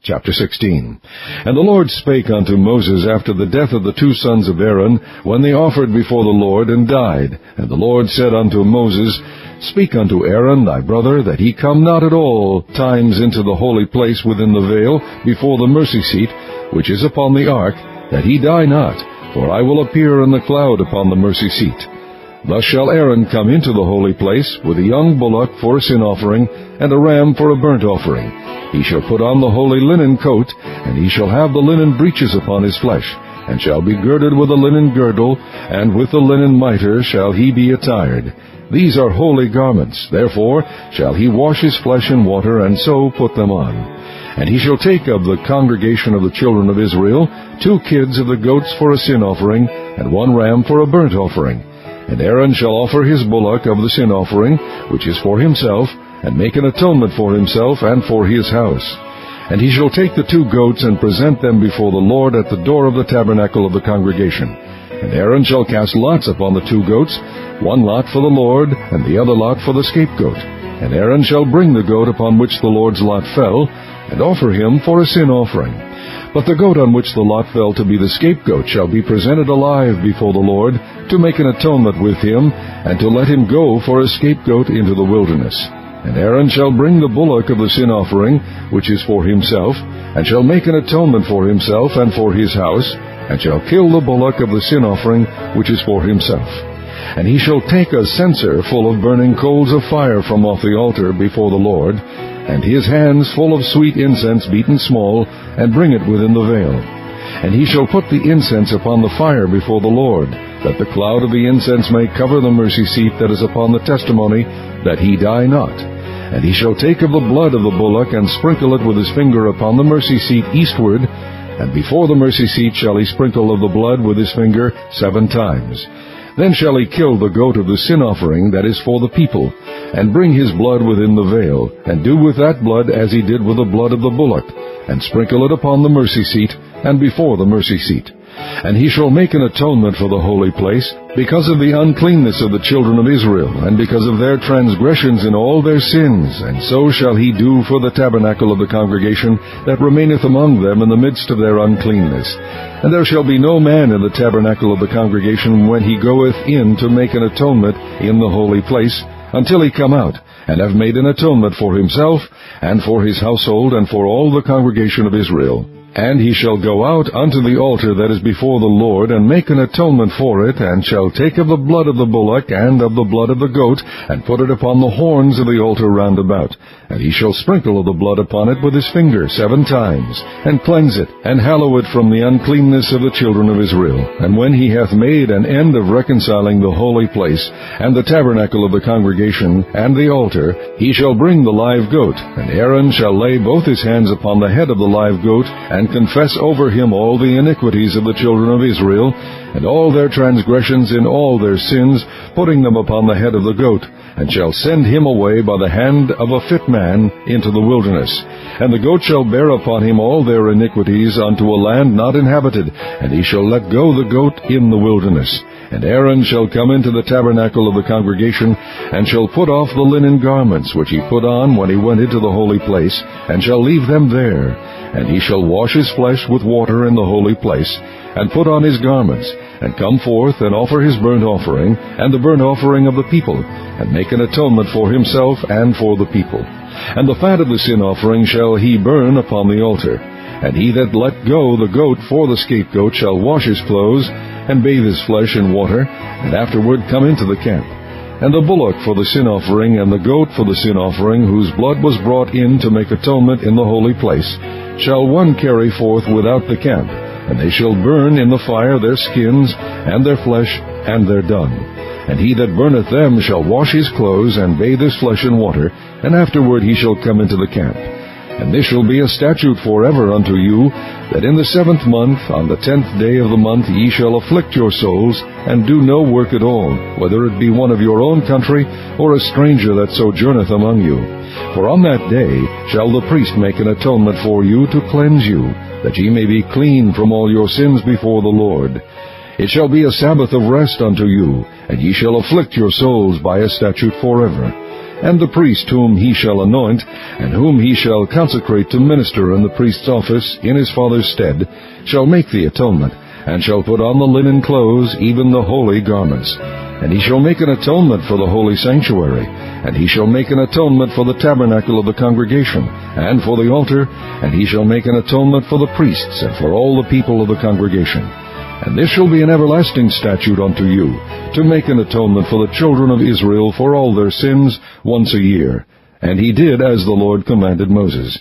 Chapter 16. And the Lord spake unto Moses after the death of the two sons of Aaron, when they offered before the Lord, and died. And the Lord said unto Moses, Speak unto Aaron thy brother, that he come not at all times into the holy place within the veil, before the mercy seat, which is upon the ark, that he die not, for I will appear in the cloud upon the mercy seat. Thus shall Aaron come into the holy place, with a young bullock for a sin offering, and a ram for a burnt offering. He shall put on the holy linen coat, and he shall have the linen breeches upon his flesh, and shall be girded with a linen girdle, and with the linen mitre shall he be attired. These are holy garments, therefore shall he wash his flesh in water, and so put them on. And he shall take of the congregation of the children of Israel 2 kids of the goats for a sin offering, and 1 ram for a burnt offering. And Aaron shall offer his bullock of the sin offering, which is for himself, and make an atonement for himself and for his house. And he shall take the 2 goats, and present them before the Lord at the door of the tabernacle of the congregation. And Aaron shall cast lots upon the 2 goats, 1 lot for the Lord, and the other lot for the scapegoat. And Aaron shall bring the goat upon which the Lord's lot fell, and offer him for a sin offering. But the goat on which the lot fell to be the scapegoat shall be presented alive before the Lord, to make an atonement with him, and to let him go for a scapegoat into the wilderness. And Aaron shall bring the bullock of the sin offering, which is for himself, and shall make an atonement for himself and for his house, and shall kill the bullock of the sin offering, which is for himself. And he shall take a censer full of burning coals of fire from off the altar before the Lord, and his hands full of sweet incense beaten small, and bring it within the veil. And he shall put the incense upon the fire before the Lord, that the cloud of the incense may cover the mercy seat that is upon the testimony, that he die not. And he shall take of the blood of the bullock, and sprinkle it with his finger upon the mercy seat eastward, and before the mercy seat shall he sprinkle of the blood with his finger 7 times. Then shall he kill the goat of the sin offering that is for the people, and bring his blood within the veil, and do with that blood as he did with the blood of the bullock, and sprinkle it upon the mercy seat, and before the mercy seat. And he shall make an atonement for the holy place, because of the uncleanness of the children of Israel, and because of their transgressions in all their sins. And so shall he do for the tabernacle of the congregation that remaineth among them in the midst of their uncleanness. And there shall be no man in the tabernacle of the congregation when he goeth in to make an atonement in the holy place, until he come out, and have made an atonement for himself, and for his household, and for all the congregation of Israel. And he shall go out unto the altar that is before the Lord, and make an atonement for it, and shall take of the blood of the bullock, and of the blood of the goat, and put it upon the horns of the altar round about. And he shall sprinkle of the blood upon it with his finger 7 times, and cleanse it, and hallow it from the uncleanness of the children of Israel. And when he hath made an end of reconciling the holy place, and the tabernacle of the congregation, and the altar, he shall bring the live goat, and Aaron shall lay both his hands upon the head of the live goat, and confess over him all the iniquities of the children of Israel, and all their transgressions in all their sins, putting them upon the head of the goat, and shall send him away by the hand of a fit man into the wilderness. And the goat shall bear upon him all their iniquities unto a land not inhabited, and he shall let go the goat in the wilderness. And Aaron shall come into the tabernacle of the congregation, and shall put off the linen garments which he put on when he went into the holy place, and shall leave them there. And he shall wash his flesh with water in the holy place, and put on his garments, and come forth and offer his burnt offering, and the burnt offering of the people, and make an atonement for himself and for the people. And the fat of the sin offering shall he burn upon the altar. And he that let go the goat for the scapegoat shall wash his clothes, and bathe his flesh in water, and afterward come into the camp. And the bullock for the sin offering, and the goat for the sin offering, whose blood was brought in to make atonement in the holy place, shall one carry forth without the camp, and they shall burn in the fire their skins, and their flesh, and their dung. And he that burneth them shall wash his clothes, and bathe his flesh in water, and afterward he shall come into the camp. And this shall be a statute forever unto you, that in the 7th month, on the 10th day of the month, ye shall afflict your souls, and do no work at all, whether it be one of your own country, or a stranger that sojourneth among you. For on that day shall the priest make an atonement for you to cleanse you, that ye may be clean from all your sins before the Lord. It shall be a Sabbath of rest unto you, and ye shall afflict your souls by a statute forever. and the priest whom he shall anoint, and whom he shall consecrate to minister in the priest's office in his father's stead, shall make the atonement, and shall put on the linen clothes, even the holy garments. And he shall make an atonement for the holy sanctuary, and he shall make an atonement for the tabernacle of the congregation, and for the altar, and he shall make an atonement for the priests, and for all the people of the congregation. And this shall be an everlasting statute unto you, to make an atonement for the children of Israel for all their sins once a year. And he did as the Lord commanded Moses.